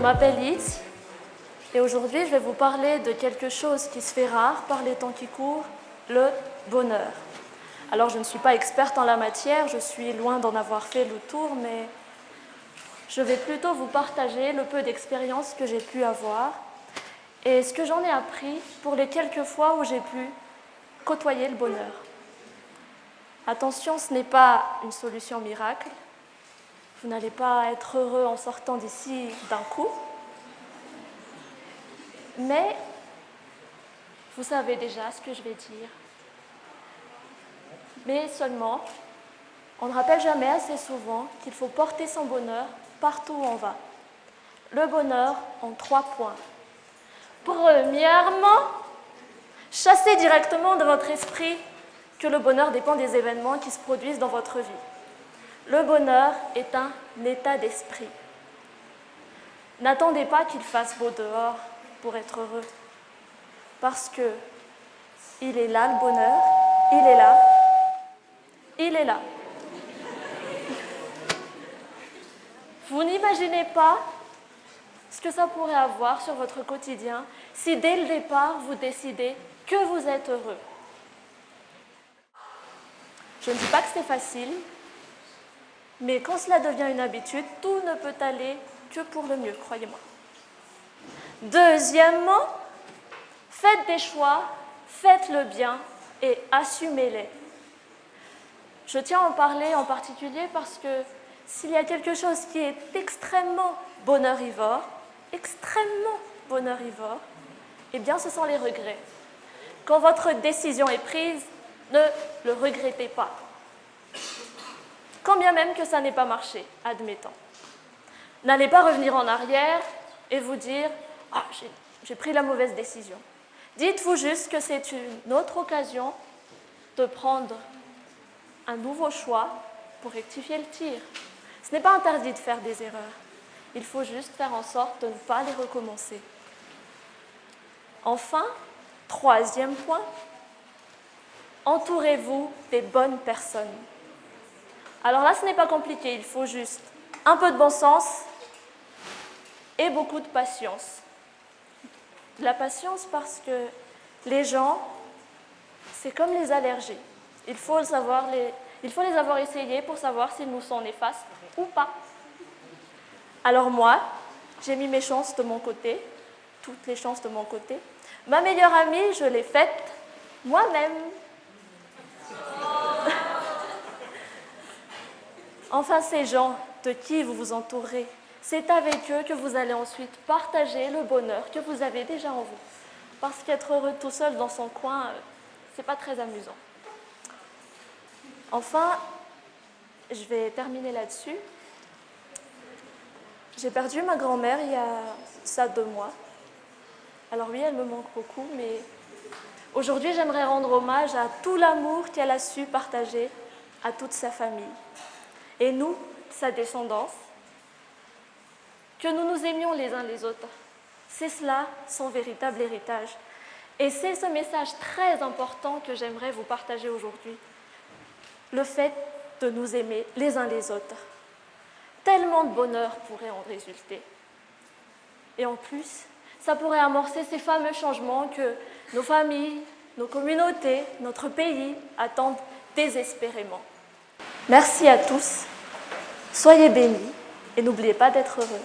m'appelle Lise et aujourd'hui je vais vous parler de quelque chose qui se fait rare par les temps qui courent, le bonheur. Alors je ne suis pas experte en la matière, je suis loin d'en avoir fait le tour, mais je vais plutôt vous partager le peu d'expérience que j'ai pu avoir et ce que j'en ai appris pour les quelques fois où j'ai pu côtoyer le bonheur. Attention, ce n'est pas une solution miracle. Vous n'allez pas être heureux en sortant d'ici d'un coup. Mais vous savez déjà ce que je vais dire. Mais seulement, on ne rappelle jamais assez souvent qu'il faut porter son bonheur partout où on va. Le bonheur en 3 points. Premièrement, chassez directement de votre esprit que le bonheur dépend des événements qui se produisent dans votre vie. Le bonheur est un état d'esprit. N'attendez pas qu'il fasse beau dehors pour être heureux. Parce que il est là le bonheur, il est là, il est là. Vous n'imaginez pas ce que ça pourrait avoir sur votre quotidien si dès le départ vous décidez que vous êtes heureux. Je ne dis pas que c'est facile, mais quand cela devient une habitude, tout ne peut aller que pour le mieux, croyez-moi. Deuxièmement, faites des choix, faites-le bien et assumez-les. Je tiens à en parler en particulier parce que s'il y a quelque chose qui est extrêmement bonheurivore, eh bien ce sont les regrets. Quand votre décision est prise, ne le regrettez pas. Quand bien même que ça n'ait pas marché, admettons. N'allez pas revenir en arrière et vous dire « Ah, j'ai pris la mauvaise décision ». Dites-vous juste que c'est une autre occasion de prendre un nouveau choix pour rectifier le tir. Ce n'est pas interdit de faire des erreurs. Il faut juste faire en sorte de ne pas les recommencer. Enfin, troisième point, entourez-vous des bonnes personnes. Alors là, ce n'est pas compliqué, il faut juste un peu de bon sens et beaucoup de patience. De la patience parce que les gens, c'est comme les allergies. Il faut les avoir essayées pour savoir s'ils nous sont néfastes ou pas. Alors moi, j'ai mis mes chances de mon côté, toutes les chances de mon côté. Ma meilleure amie, je l'ai faite moi-même. Enfin, ces gens de qui vous vous entourez, c'est avec eux que vous allez ensuite partager le bonheur que vous avez déjà en vous. Parce qu'être heureux tout seul dans son coin, c'est pas très amusant. Enfin, je vais terminer là-dessus. J'ai perdu ma grand-mère il y a ça 2 mois. Alors oui, elle me manque beaucoup, mais aujourd'hui, j'aimerais rendre hommage à tout l'amour qu'elle a su partager à toute sa famille. Et nous, sa descendance, que nous nous aimions les uns les autres. C'est cela son véritable héritage. Et c'est ce message très important que j'aimerais vous partager aujourd'hui. Le fait de nous aimer les uns les autres. Tellement de bonheur pourrait en résulter. Et en plus, ça pourrait amorcer ces fameux changements que nos familles, nos communautés, notre pays attendent désespérément. Merci à tous, soyez bénis et n'oubliez pas d'être heureux.